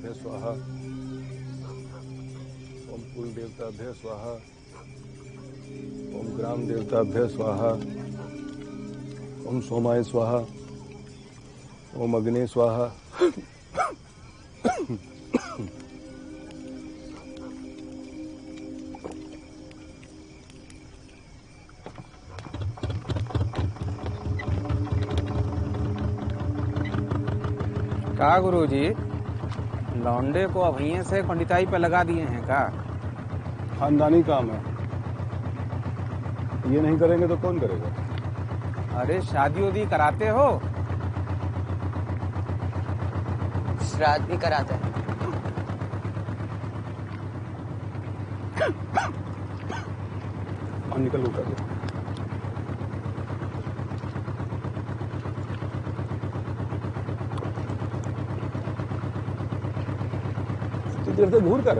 देवताभ्य स्वाहा। ओम कुल देवताभ्य स्वाहा। ओम ग्राम देवताभ्य स्वाहा। ओम सोमाय स्वाहा। ओम अग्नि स्वाहा। का गुरुजी, लौंडे को अभिये से पंडिताई पे लगा दिए हैं का? खानदानी काम है, ये नहीं करेंगे तो कौन करेगा? अरे शादी उदी कराते हो? श्राद्ध भी कराते हैं। और निकल उतर। देर से घूर कर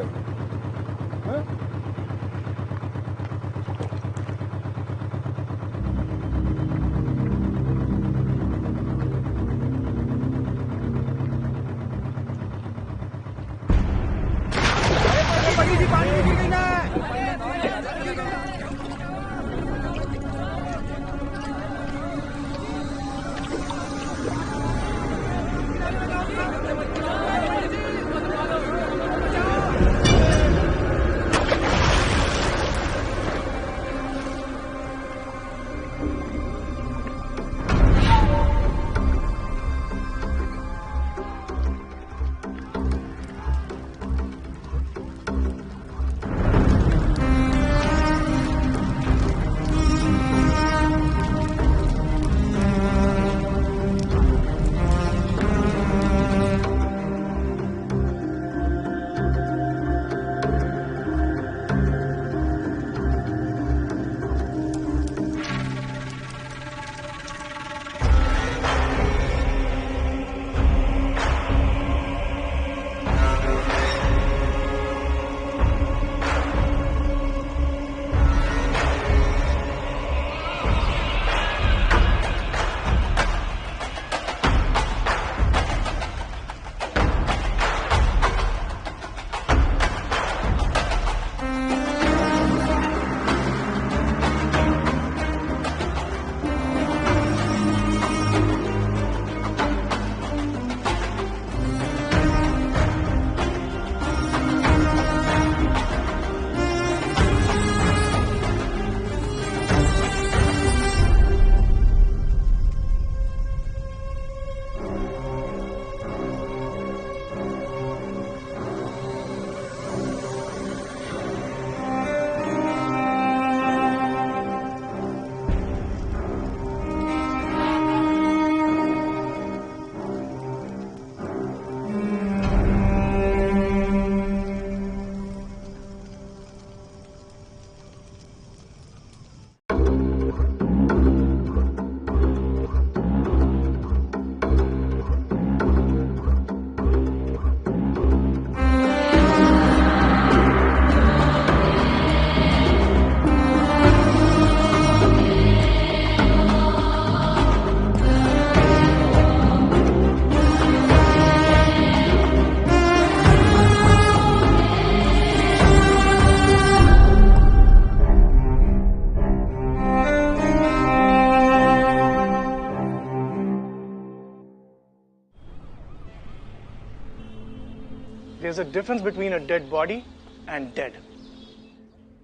There's a difference between a dead body and dead.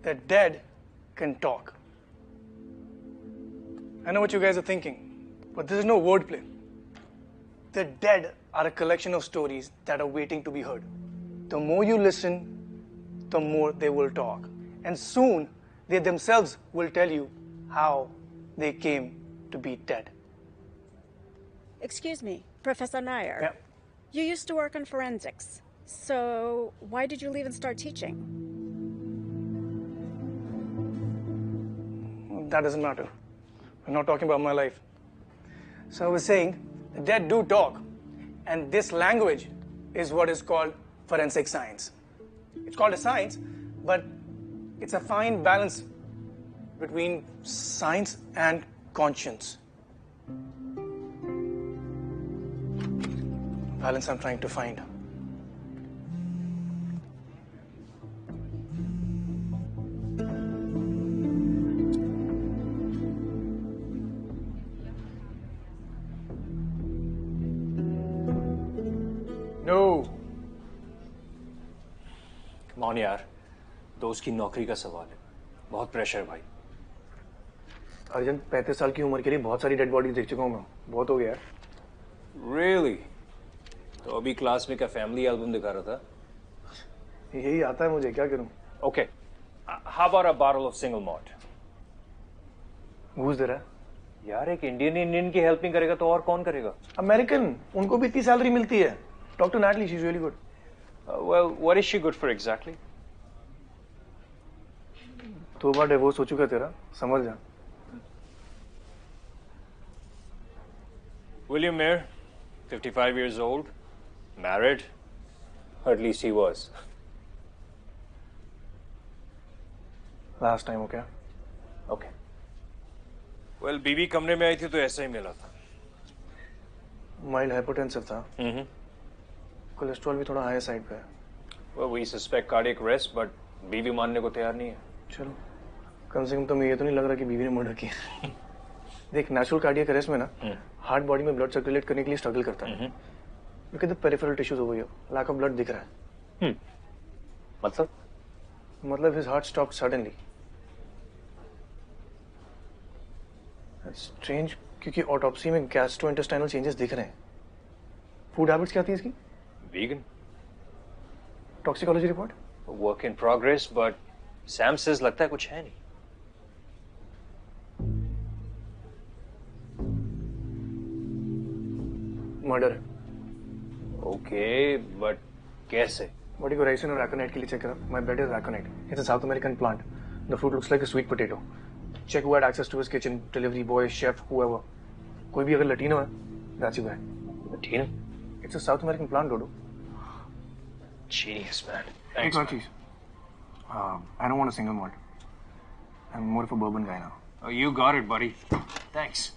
The dead can talk. I know what you guys are thinking, but this is no wordplay. The dead are a collection of stories that are waiting to be heard. The more you listen, the more they will talk. And soon, they themselves will tell you how they came to be dead. Excuse me, Professor Nair. Yeah. You used to work in forensics. So why did you leave and start teaching? That doesn't matter. We're not talking about my life. So I was saying, the dead do talk. And this language is what is called forensic science. It's called a science, but it's a fine balance between science and conscience. Balance I'm trying to find. No. Come on यार, दोस्त की नौकरी का सवाल है, बहुत pressure है भाई। अर्जन 35 साल की उम्र के लिए बहुत सारी डेड बॉडीज देख चुका हूँ मैं, बहुत हो गया यार। Really? तो अभी क्लास में क्या फैमिली एल्बम दिखा रहा था? यही आता है मुझे, क्या करूँ? Okay. How about a bottle of single malt? घूस दे रहा है। यार एक इंडियन की हेल्प नहीं करेगा तो और कौन करेगा? अमेरिकन, उनको भी इतनी सैलरी मिलती है। Talk to Natalie, she is really good. Well, what is she good for exactly? 2 बार डिवोर्स हो चुका है तेरा, समझ जा। William Mayer, 55 years old, married, or at least he was. Last time हो क्या? Okay. Well, बीवी कमरे में आई थी तो ऐसा ही मिला था। माइल्ड हाइपोटेंसिव था, कोलेस्ट्रॉल भी थोड़ा हाई साइड पे है। Well, we suspect cardiac arrest, but बीवी मानने को तैयार नहीं है। चलो, कम से कम तुम्हें ये तो नहीं लग रहा कि बीवी ने मर्डर किया। देख, नेचुरल कार्डियक अरेस्ट में ना हार्ट बॉडी में ब्लड सर्कुलेट करने के लिए स्ट्रगल करता है। Look at the peripheral tissues over here, lack of blood दिख रहा है। मतलब his heart stopped suddenly. Strange, क्योंकि ऑटोप्सी में गैस्ट्रोइंटेस्टाइनल चेंजेस दिख रहे हैं। फूड हैबिट्स क्या थी इसकी? Vegan. Toxicology report? Work in progress, but Sam says लगता है कुछ है नहीं। मर्डर है। Okay, but कैसे? बॉडी को राइसिन और रैकोनाइट के लिए चेक करा। My blood is raconite. It's a South American plant. The fruit looks like a sweet potato. Check who had access to his kitchen, delivery boy, chef, whoever. कोई भी अगर लटीनो है, that's you guy. Latina? It's a South American plant, dodo. Genius, man. एक Thanks. और चीज, I don't want a single malt. I am more of a bourbon guy now. Oh, you got it, buddy. Thanks.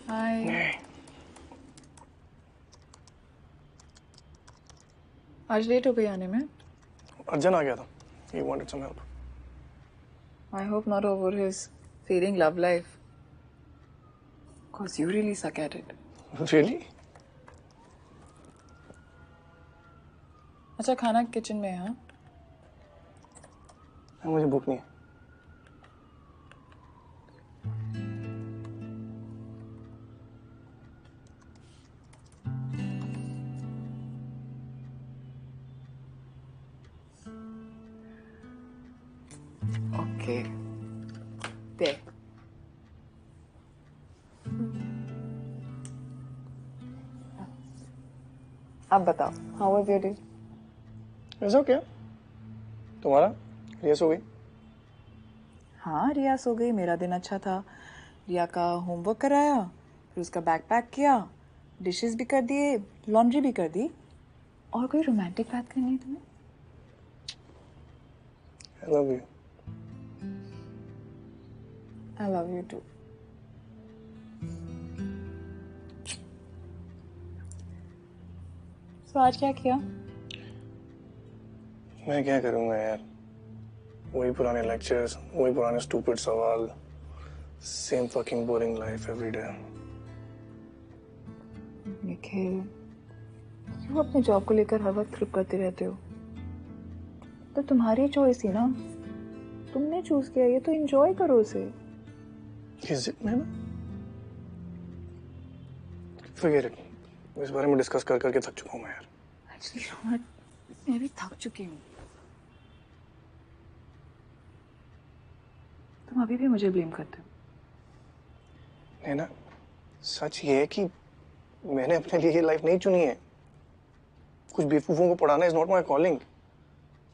Hi. आज late हो गई आने में. अर्जन आ गया था. He wanted some help. I hope not over his failing love life. Cause you really suck at it. Really? अच्छा खाना kitchen में है हाँ? मुझे भूख नहीं है. Okay. There. अब बताओ, how was your day? It's okay. तुम्हारा रेस हो गई? हाँ रियाज हो गई. मेरा दिन अच्छा था. रिया का होमवर्क कराया, फिर उसका बैग पैक किया, डिशेस भी कर दिए, लॉन्ड्री भी कर दी. और कोई रोमांटिक बात करनी है तुम्हें? I love you. I love you too. So आज क्या किया? मैं क्या करूँगा यार? वही पुराने लेक्चर्स, वही पुराने stupid सवाल, same fucking boring life every day. Nikhil, क्यों अपने जॉब को लेकर हर वक्त ट्रिप करते रहते हो? तो तुम्हारी चॉइस थी ना. तुमने चूज किया, ये तो एंजॉय करो उसे. Is it man? Forget it. इस बारे में डिस्कस कर करके थक चुका हूँ मैं यार. Actually, मैं भी थक चुकी हूँ. तुम अभी भी मुझे ब्लेम करते हो. नैना, सच ये है कि मैंने अपने लिए ये लाइफ नहीं चुनी है. कुछ बेवकूफों को पढ़ाना इज नॉट माई कॉलिंग.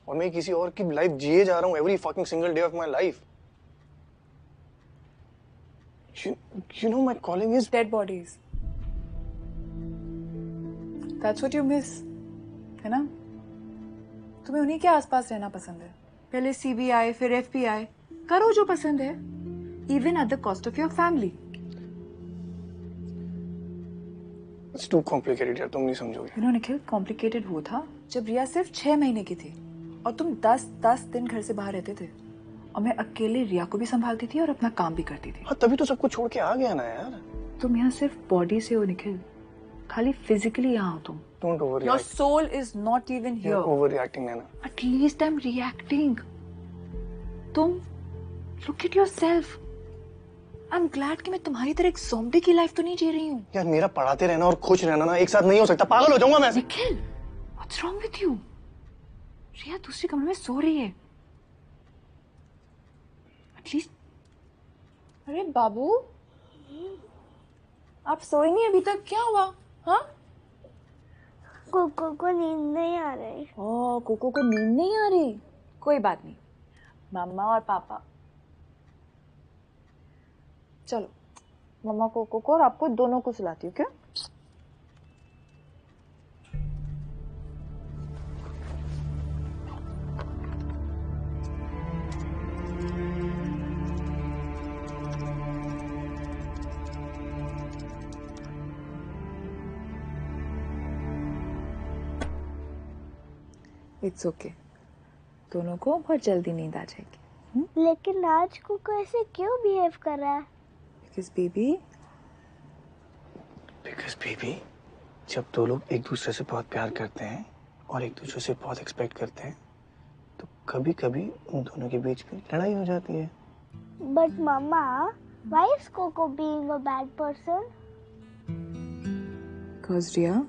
और मैं किसी और की लाइफ जिए जा रहा हूँ every fucking single day of my life. You know my calling is Dead bodies. That's what you miss. है ना? तुम्हें उन्हीं के आसपास रहना पसंद है. पहले CBI, फिर FBI. करो जो पसंद है. Even at the cost of your family. It's too complicated यार, तुम नहीं समझोगे. You know निखिल, complicated वो था जब रिया सिर्फ 6 महीने की थी और तुम 10 दिन घर से बाहर रहते थे और मैं अकेले रिया को भी संभालती थी और अपना काम भी करती थी. हाँ तभी तो सब कुछ छोड़ के आ गया ना यार. तुम यहाँ सिर्फ बॉडी से हो निखिल, खाली फिजिकली यहाँ हो तुम. Don't overreact. Your soul is not even here. You're overreacting Naina. At least I'm reacting. तुम look at yourself. I'm glad कि मैं तुम्हारी तरह एक ज़ॉम्बी की लाइफ तो नहीं जी रही हूँ. यार मेरा पढ़ाते रहना और खुश रहना ना एक साथ नहीं हो सकता. पागल हो जाऊंगा मैं. Nikhil, what's wrong with you? रिया दूसरे कमरे में सो रही है. At least. अरे बाबू, आप सोए नहीं अभी तक, क्या हुआ? हाँ? कोको को नींद नहीं आ रही. ओह, कोको को नींद नहीं आ रही. कोई बात नहीं, मम्मा और पापा. चलो, मम्मा कोको को और आपको दोनों को सुलाती हूँ क्या? It's okay. दोनों को बहुत जल्दी नींद आ जाएगी. लेकिन आज कोको ऐसे क्यों बिहेव कर रहा है? Because baby, जब दो लोग एक दूसरे से बहुत प्यार करते हैं और एक दूसरे से बहुत एक्सपेक्ट करते हैं तो कभी कभी उन दोनों के बीच में लड़ाई हो जाती है. But mama, why is Coco being a bad person? Because Ria,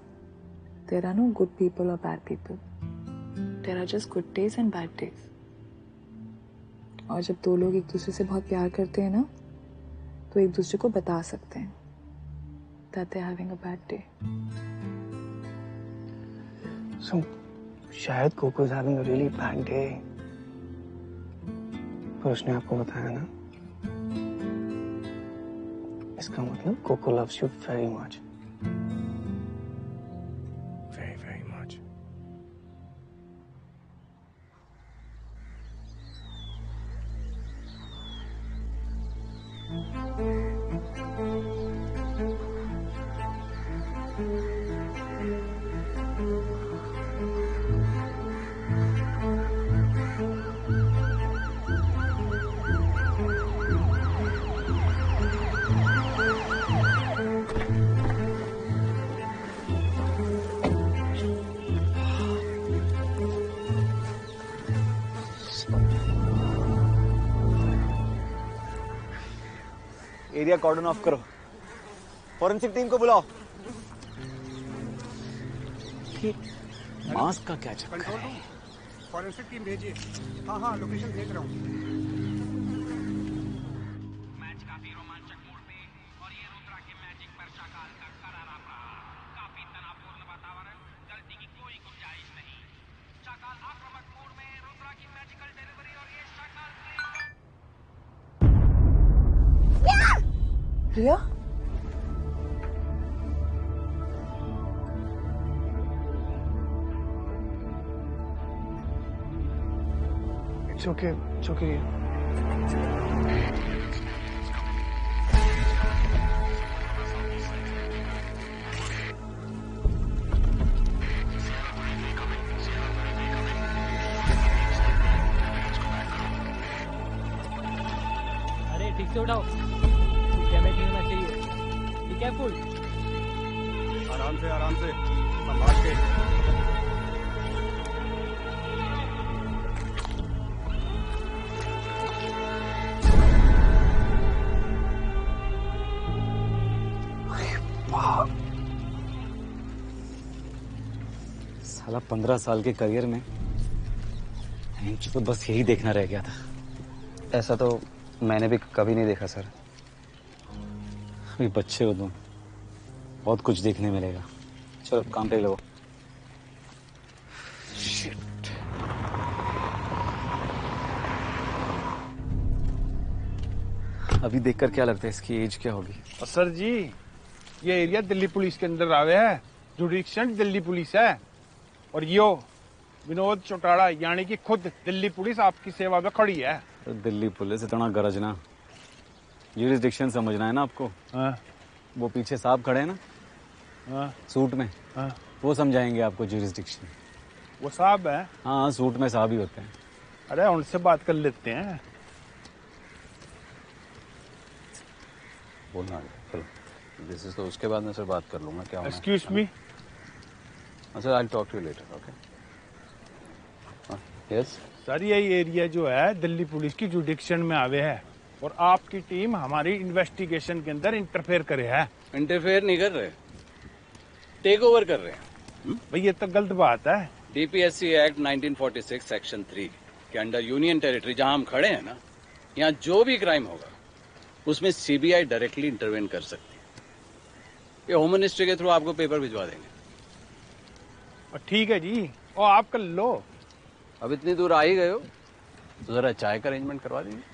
there are no good people or bad people. There are just good days and bad days. और जब दो लोग एक दूसरे से बहुत प्यार करते हैं ना, तो एक दूसरे को बता सकते हैं that they're having a bad day. So, शायद cocoa is having a really bad day. पर उसने आपको बताया ना, इसका मतलब Coco loves you very much. Very, very much. Area cordon off करो, फॉरेंसिक टीम को बुलाओ। मास्क का क्या चक्कर है? फॉरेंसिक टीम भेजिए। हाँ हाँ, लोकेशन भेज रहा हूँ। मैच काफी रोमांचक मोड़ पे और ये रुद्रा के मैजिक पर शाकाल का करारा प्रहार। काफी तनावपूर्ण वातावरण, गलती की कोई गुंजाइश नहीं। शाकाल आक्रामक मोड में, रुद्रा की मैजिकल डिलीवरी और ये शाकाल रिया, It's okay. It's okay. अरे ठीक से उठाओ, डैमेज नहीं होना चाहिए। Be careful. आराम से संभाल के। साला 15 साल के करियर में मुझे तो बस यही देखना रह गया था। ऐसा तो मैंने भी कभी नहीं देखा सर। अभी बच्चे हो तुम, बहुत कुछ देखने मिलेगा। चलो काम पे लगो। Shit. अभी देखकर क्या लगता है इसकी एज क्या होगी? सर जी, ये एरिया दिल्ली पुलिस के अंदर आवे है, जुडिक्शन दिल्ली पुलिस है, और यो विनोद चौटाला यानी कि खुद दिल्ली पुलिस आपकी सेवा में खड़ी है। तो दिल्ली पुलिस इतना गरजना, ज्यूरिसडिक्शन समझना है ना आपको। हाँ। वो पीछे साहब खड़े हैं ना, हाँ। सूट में, हाँ। वो समझाएंगे आपको ज्यूरिसडिक्शन। वो साहब है? हाँ, सूट में साहब ही होते हैं। अरे उनसे बात कर लेते हैं। बोलना चलो, दिस इज तो उसके बाद मैं सर बात कर लूंगा क्या होना है। Excuse me. Sir I talk to you later. Okay. Yes sir, ये एरिया जो है दिल्ली पुलिस की जुडिक्शन में आवे है, और आपकी टीम हमारी इन्वेस्टिगेशन के अंदर इंटरफेयर करे है। इंटरफेयर नहीं कर रहे, टेक ओवर कर रहे हैं। भाई ये तो गलत बात है। डीपीएससी एक्ट 1946 सेक्शन 3 के अंडर यूनियन टेरिटरी जहां हम खड़े हैं ना, यहाँ जो भी क्राइम होगा उसमें सीबीआई डायरेक्टली इंटरवेन कर सकती है। ये होम मिनिस्ट्री के थ्रू आपको पेपर भिजवा देंगे। ठीक है जी, और आप कर लो। अब इतनी दूर आ ही गए हो तो जरा चाय का अरेंजमेंट करवा दीजिए।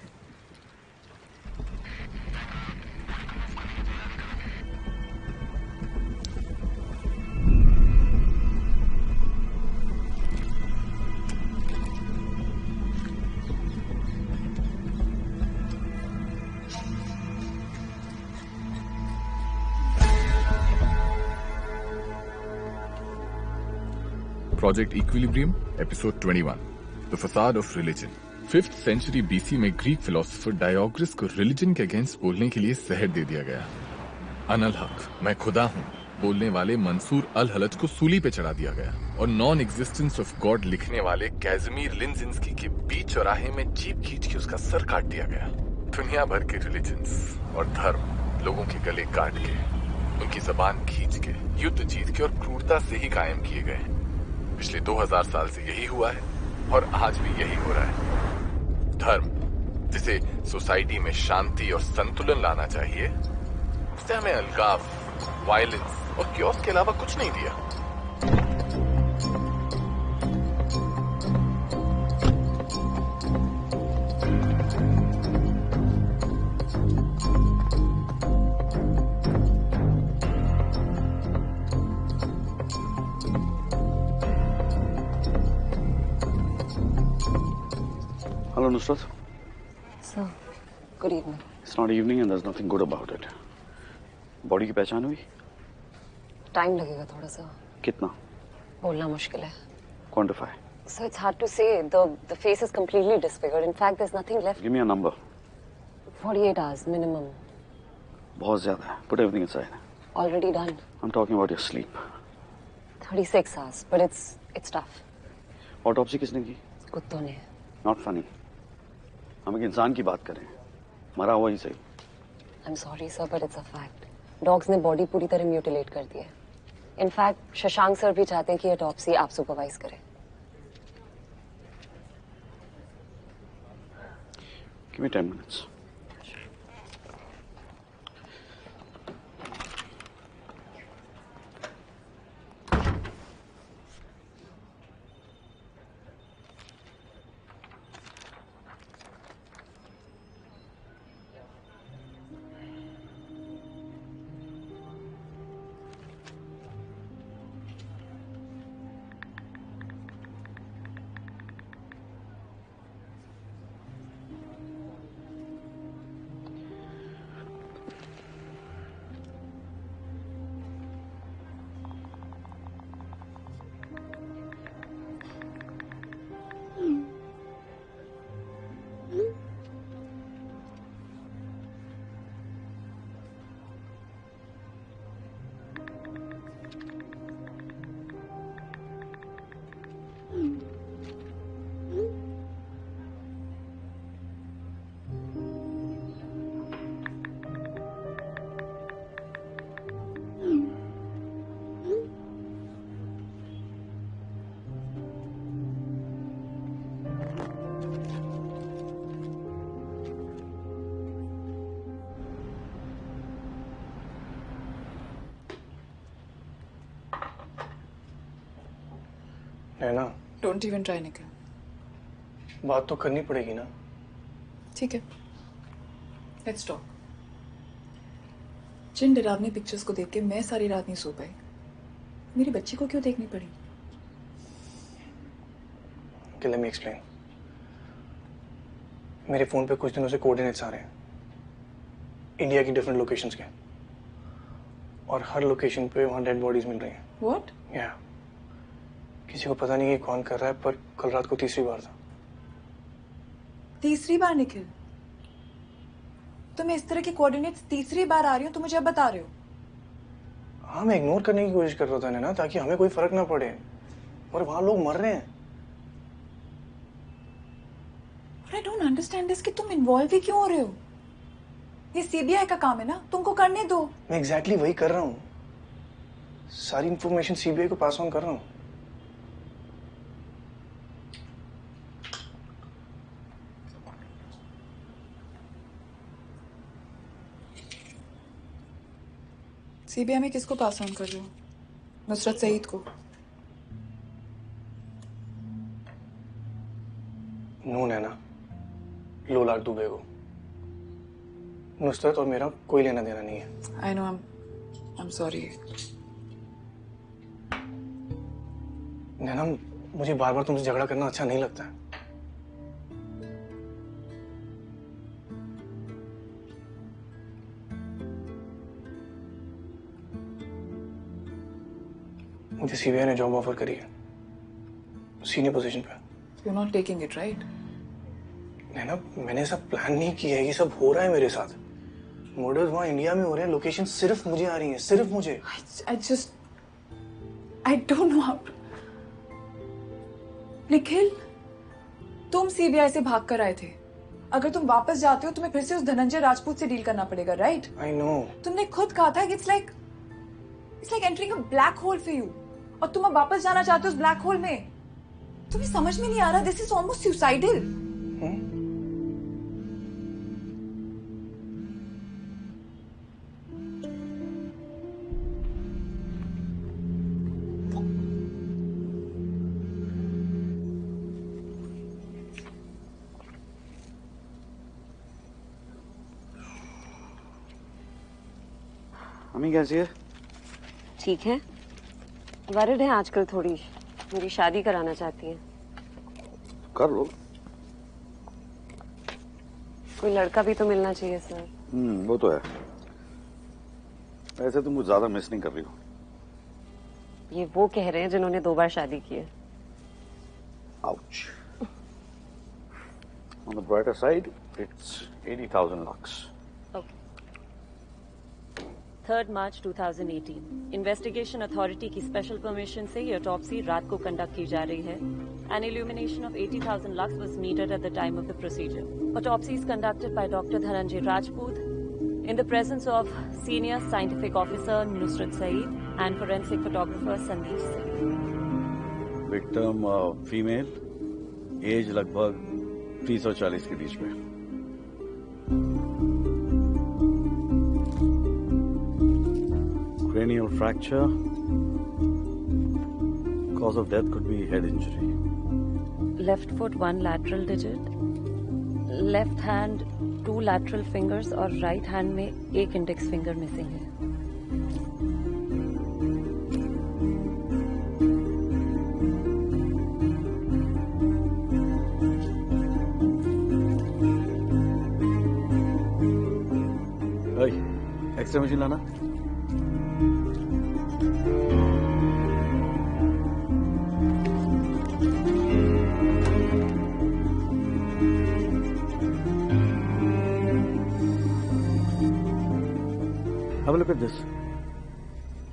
Project Equilibrium, Episode 21, The Facade of Religion। 5th century BC में ग्रीक फिलोसोफर डायोग्रिस को रिलीजन के अगेंस्ट बोलने के लिए जहर दे दिया गया। अनल हक, मैं खुदा हूँ बोलने वाले मंसूर अल हलज को सूली पे चढ़ा दिया गया, और नॉन एग्जिस्टेंस ऑफ गॉड लिखने वाले कैज़मीर लिंजिंस्की के बीच चौराहे में जीप खींच के उसका सर काट दिया गया। दुनिया भर के रिलीजन्स और धर्म लोगों के गले काट के, उनकी जबान खींच के, युद्ध जीत के और क्रूरता से ही कायम किए गए। पिछले 2000 साल से यही हुआ है और आज भी यही हो रहा है। धर्म जिसे सोसाइटी में शांति और संतुलन लाना चाहिए, उसने हमें अलगाव, वायलेंस और क्योस के अलावा कुछ नहीं दिया। Hello, Nusrat. Sir, good evening. It's not evening and there's nothing good about it. Body की पहचान हुई? टाइम लगेगा थोड़ा सा। कितना? बोलना मुश्किल है। Quantify. So it's hard to say. The face is completely disfigured. In fact, there's nothing left. Give me a number. 48 hours minimum. बहुत ज्यादा है. Put everything inside. Already done. I'm talking about your sleep. 36 hours, but it's tough. Autopsy किसने की? कुत्तों ने। Not funny. हम एक इंसान की बात कर रहे हैं, मरा हुआ ही सही। I'm sorry, sir, but it's a fact. Dogs ने body पूरी तरह mutilate कर दी है. In fact, शशांक सर भी चाहते हैं कि autopsy आप supervise करें. Give me 10 minutes. Naina, don't even try निकल. बात तो करनी पड़ेगी ना. ठीक है, लेट्स टॉक. जिन डरावनी पिक्चर्स को देख के मैं सारी रात नहीं सो पाई, मेरी बच्ची को क्यों देखनी पड़ी? Okay, let me explain. मेरे फोन पे कुछ दिनों से कोऑर्डिनेट्स आ रहे हैं इंडिया की डिफरेंट लोकेशंस के, और हर लोकेशन पे वहाँ डेड बॉडीज मिल रही हैं. What? या किसी को पता नहीं कि कौन कर रहा है, पर कल रात को तीसरी बार था. तीसरी बार निखिल? तुम्हें इस तरह की कोऑर्डिनेट्स तीसरी बार आ रही हो तो मुझे अब बता रहे हो? हाँ, मैं इग्नोर करने की कोशिश कर रहा था ना, ताकि हमें कोई फर्क ना पड़े, और वहां लोग मर रहे हैं. I don't understand this कि तुम इन्वॉल्व ही क्यों हो रहे हो? ये सीबीआई का काम है ना, तुमको करने दो. मैं एग्जैक्टली वही कर रहा हूँ. सारी इंफॉर्मेशन सीबीआई को पास ऑन कर रहा हूँ. सीबीआई में किसको पास ऑन कर रहे हो? नुसरत सईद को? नून है ना, लोलार दुबे को. नुसरत और मेरा कोई लेना देना नहीं है. I know, I'm sorry. नैना, मुझे बार बार तुमसे झगड़ा करना अच्छा नहीं लगता है. मुझे सीबीआई ने जॉब ऑफर करी है, सीनियर पोजीशन पे. You're not taking it, right? नैना, मैंने सब प्लान नहीं किया है, ये सब हो रहा है मेरे साथ. मर्डर्स वहां इंडिया में हो रहे हैं, लोकेशन सिर्फ मुझे आ रही है, सिर्फ मुझे. I don't know how to... Nikhil, तुम सीबीआई से भाग कर आए थे. अगर तुम वापस जाते हो तुम्हें फिर से उस धनंजय राजपूत से डील करना पड़ेगा, राइट? I know. तुमने खुद कहा था कि it's like entering a black hole for you. और तुम अब वापस जाना चाहते हो उस ब्लैक होल में. तुम्हें समझ में नहीं आ रहा, this is almost suicidal. Mummy कैसी है? ठीक है. वरिड है आजकल थोड़ी. मेरी शादी कराना चाहती है. कर लो. कोई लड़का भी तो मिलना चाहिए सर. वो तो है. ऐसे तुम कुछ ज्यादा मिस नहीं कर रही हो. ये वो कह रहे हैं जिन्होंने 2 बार शादी की है. Ouch. On the brighter side, it's 80,000 lakhs. 3 March 2018 investigation authority की स्पेशल परमिशन से ये ऑटोप्सी रात को कंडक्ट की जा रही है. An illumination of 80,000 lux was needed at the time of the procedure. Autopsy is conducted by Dr. Dhananjay Rajput. In the presence of Senior Scientific Officer Nusrat Saeed and Forensic Photographer Sandeep Singh. Victim female, age लगभग 30 और 40 के बीच में. Cranial fracture. Cause of death could be head injury. Left foot 1 lateral digit, left hand 2 lateral fingers और right hand में 1 index finger missing है. X ray machine लाना. Have a look at this.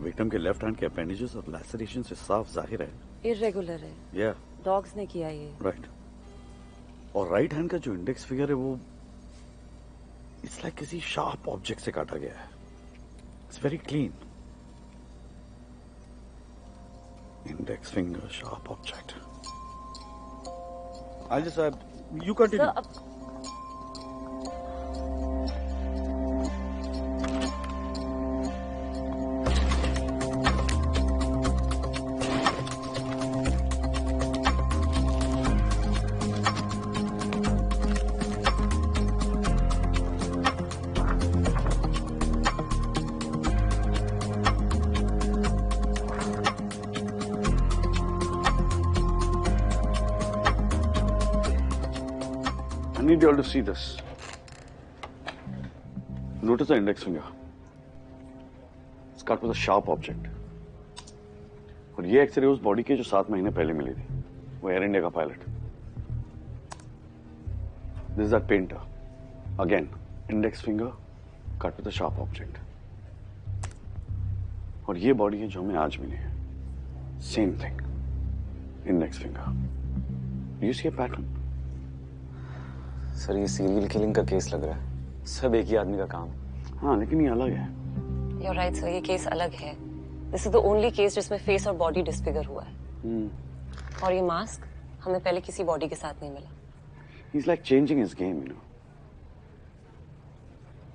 Victim के left hand के appendages और laceration से साफ जाहिर है Irregular है. या Dogs ने किया ये. राइट. और राइट हैंड का जो इंडेक्स फिंगर है वो इट्स लाइक किसी शार्प ऑब्जेक्ट से काटा गया है. It's very clean. Index finger sharp object. I just you continue. I need you all to see this. Notice the index finger. It's cut with a sharp object. और ये x ray उस body के जो 7 महीने पहले मिली थी, वो एयर इंडिया का pilot. This is that painter. Again, index finger cut with a sharp object. और ये बॉडी है जो हमें आज मिली है. Same thing. Index finger. Do you see a pattern? Sir ये सीरियल किलिंग का केस लग रहा है. सब एक ही आदमी का काम. हाँ लेकिन ये अलग है. You're right, sir. ये केस अलग है. This is the only case जिसमें फेस और बॉडी डिस्फिगर हुआ है. और ये मास्क हमें पहले किसी बॉडी के साथ नहीं मिला. He's like changing his game, you know.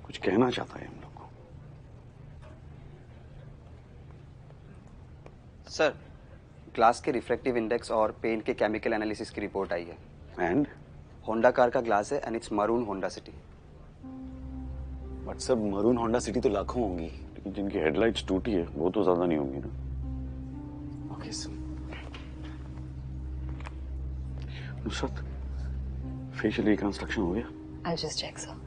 कुछ कहना चाहता है हम लोग को. सर, ग्लास के रिफ्रैक्टिव इंडेक्स और पेंट के केमिकल एनालिसिस की रिपोर्ट आई है. एंड होंडा कार का ग्लास है and it's maroon Honda city. But सब मरून होंडा सिटी तो लाखों होंगी. लेकिन जिनकी हेडलाइट्स टूटी है वो तो ज्यादा नहीं होंगी ना. Okay sir. Nusrat, facial reconstruction हो गया? I'll just check, sir.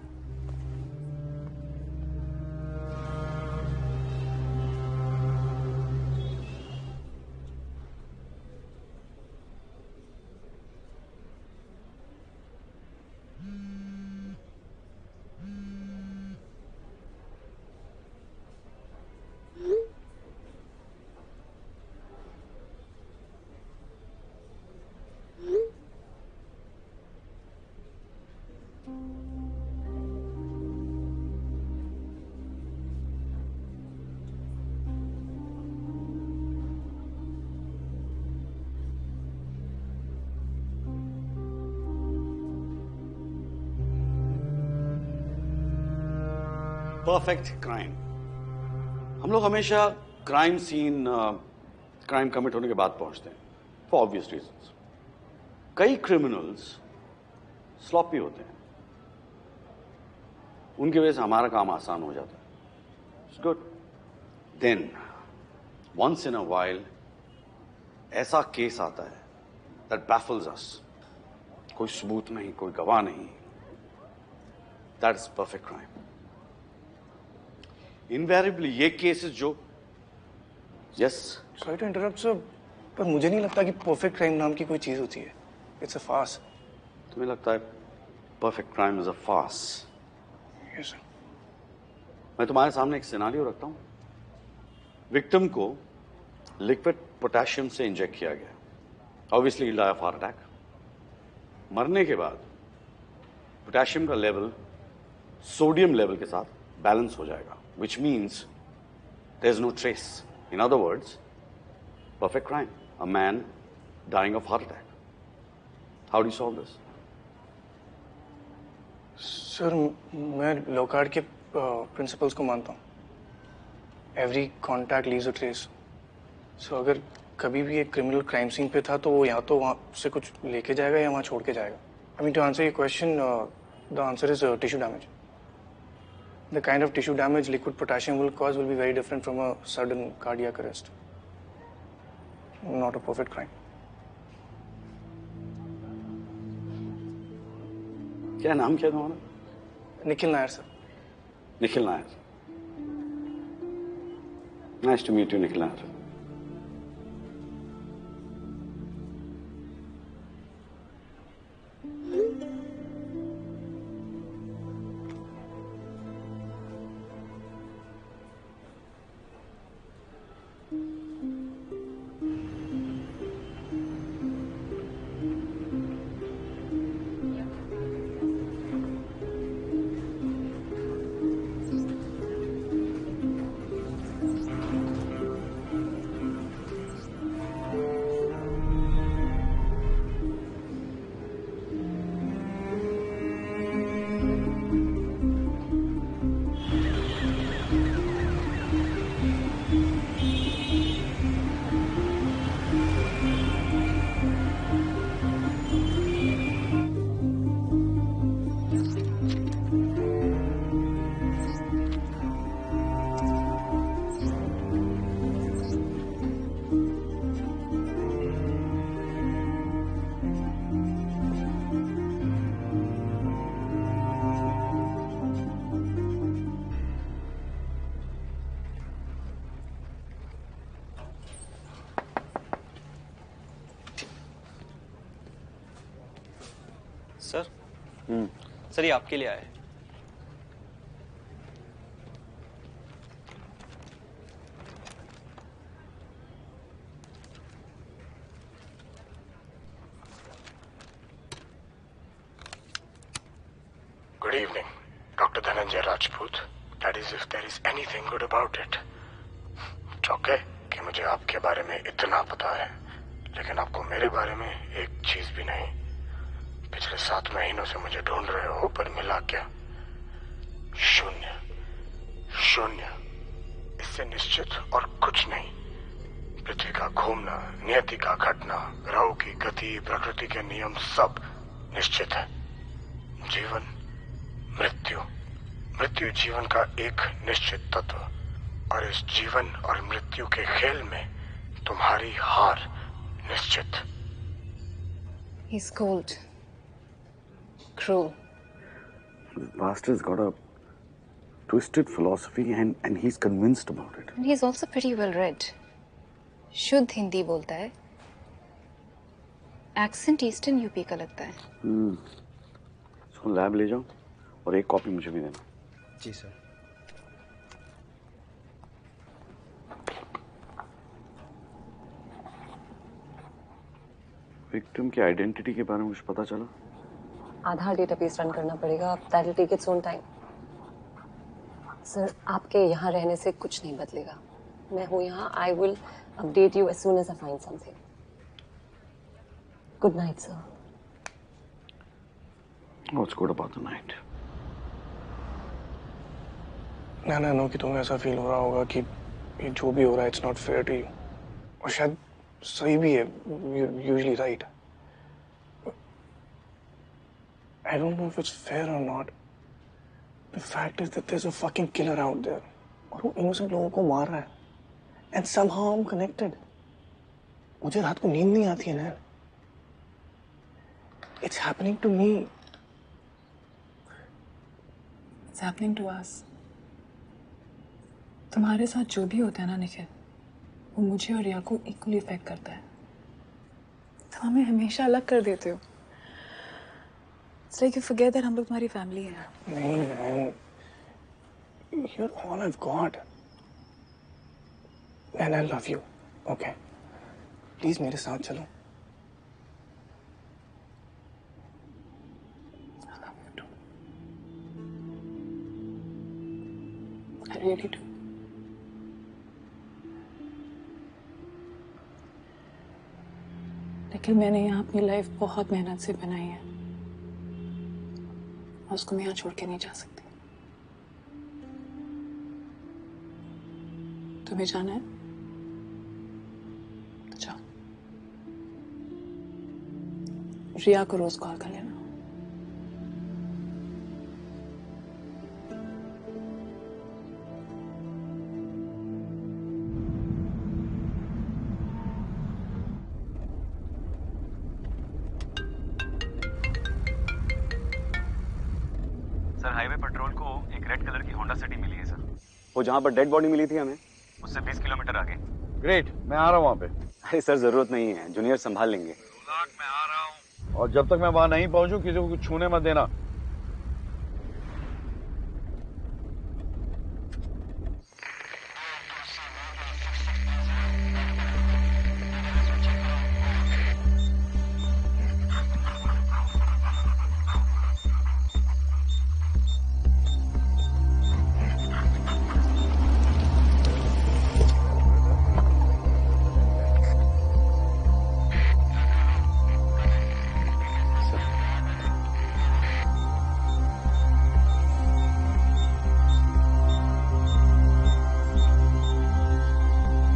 Perfect crime. हम लोग हमेशा क्राइम सीन क्राइम कमिट होने के बाद पहुंचते हैं फॉर ऑब्वियस रीजंस. कई क्रिमिनल्स स्लॉपी होते हैं. उनकी वजह से हमारा काम आसान हो जाता है. It's good. Then once in a while ऐसा केस आता है दैट बैफल्स अस. कोई सबूत नहीं, कोई गवाह नहीं. That is perfect crime. Invariably ये केसेस जो yes sorry to interrupt sir, पर मुझे नहीं लगता कि परफेक्ट क्राइम नाम की कोई चीज होती है. It's a farce. तुम्हें लगता है perfect crime is a farce? Yes sir. मैं तुम्हारे सामने एक सिनारियो रखता हूं. विक्टिम को लिक्विड पोटेशियम से इंजेक्ट किया गया. Obviously he'll die of heart attack. मरने के बाद पोटेशियम का लेवल सोडियम लेवल के साथ बैलेंस हो जाएगा, which means there's no trace. In other words, perfect crime. A man dying of heart attack. How do you solve this? Sir मैं Locard के प्रिंसिपल्स को मानता हूँ. Every contact leaves a trace. So अगर कभी भी एक क्रिमिनल क्राइम सीन पे था तो वो या तो वहाँ से कुछ लेके जाएगा या वहाँ छोड़ के जाएगा. I mean to answer your question, the answer is tissue damage. The kind of tissue damage liquid potassium will cause will be very different from a sudden cardiac arrest. Not a perfect crime. क्या नाम क्या तुम्हारा? Nikhil Nair sir. Nikhil Nair. Nice to meet you, Nikhil Nair. Sir sir ये आपके लिए आए. Good evening, Dr. Dhananjay Rajput. That is, if there is anything good about it. It's okay कि मुझे आपके बारे में इतना पता है, लेकिन आपको मेरे बारे में एक चीज भी नहीं. पिछले 7 महीनों से मुझे ढूंढ रहे हो, पर मिला क्या? शून्य. शून्य. इससे निश्चित और कुछ नहीं. पृथ्वी का घूमना, नियति का घटना, ग्रहों की गति, प्रकृति के नियम सब निश्चित है. जीवन, मृत्यु. मृत्यु जीवन का एक निश्चित तत्व, और इस जीवन और मृत्यु के खेल में तुम्हारी हार निश्चित. He's cold. Cruel. This bastard's got a twisted philosophy and he's convinced about it. And he's also pretty well read. शुद्ध हिंदी बोलता है. Accent Eastern यूपी का लगता है. इसको लैब ले जाओ और एक कॉपी मुझे भी देना. जी सर. विक्टिम की आइडेंटिटी के बारे में कुछ पता चला? आधार डेटाबेस रन करना पड़ेगा. That will take its own time. Sir आपके यहाँ रहने से कुछ नहीं बदलेगा. मैं हूँ यहाँ. I will update you as soon as I find something. Good night sir. What's good about the night? ना नो कि तुम्हें ऐसा फील हो रहा होगा कि ये जो भी हो रहा है it's not fair to you. और शायद सही भी है. Usually right. I don't know if it's fair or not. The fact is that there's a fucking killer out there. और वो innocent लोगों को मार रहा है. And somehow I'm connected. मुझे रात को नींद नहीं आती है ना. It's happening to me. It's happening to us. तुम्हारे साथ जो भी होता है ना निखिल, वो मुझे और रिया को इक्वली इफेक्ट करता है. तुम हमें हमेशा अलग कर देते हो. It's like you forget that हम लोग तुम्हारी फैमिली हैं. नहीं man. You're all I've got. And I love you. Okay. Please मेरे साथ चलो. really do. लेकिन मैंने यहाँ अपनी लाइफ बहुत मेहनत से बनाई है और उसको मैं यहाँ छोड़ के नहीं जा सकती। तुम्हें जाना है तो जाओ। रिया को रोज कॉल कर लेना। सर हाईवे पेट्रोल को एक रेड कलर की होंडा सिटी मिली है सर। वो जहाँ पर डेड बॉडी मिली थी हमें उससे 20 किलोमीटर आगे। ग्रेट, मैं आ रहा हूँ वहाँ पे। अरे सर जरूरत नहीं है, जूनियर संभाल लेंगे। मैं आ रहा हूँ। और जब तक मैं वहाँ नहीं पहुँचूं किसी को कुछ छूने मत देना।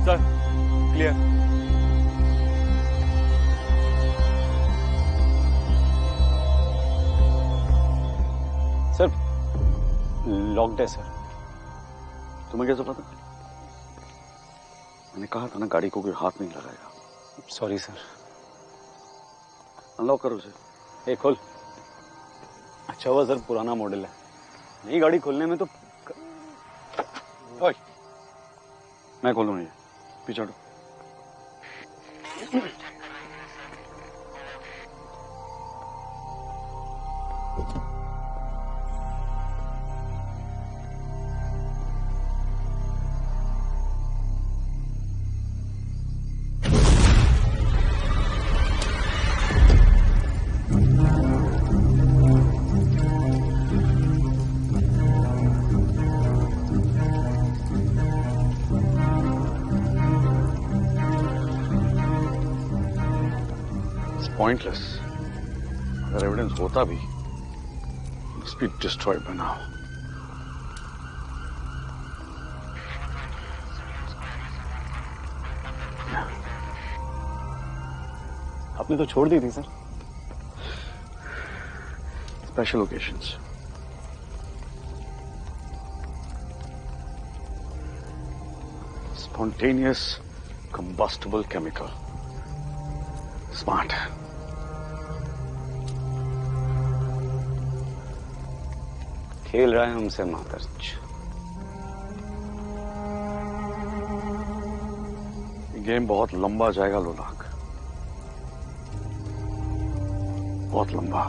Sir clear. सर लॉक्ड है सर। तुम्हें कैसे पता? मैंने कहा था ना गाड़ी को कोई हाथ नहीं लगाएगा। Sorry sir. अनलॉक करो उसे। खोल। अच्छा हुआ सर पुराना मॉडल है, नई गाड़ी खोलने में तो ओए, मैं खोलूँ ये, पीछे हटो। Pointless. अगर एविडेंस होता भी, must be destroyed by now. आपने तो छोड़ दी थी sir. Special occasions. Spontaneous combustible chemical. Smart. खेल रहा है हमसे मातर्च। ये गेम बहुत लंबा जाएगा लोलाक, बहुत लंबा।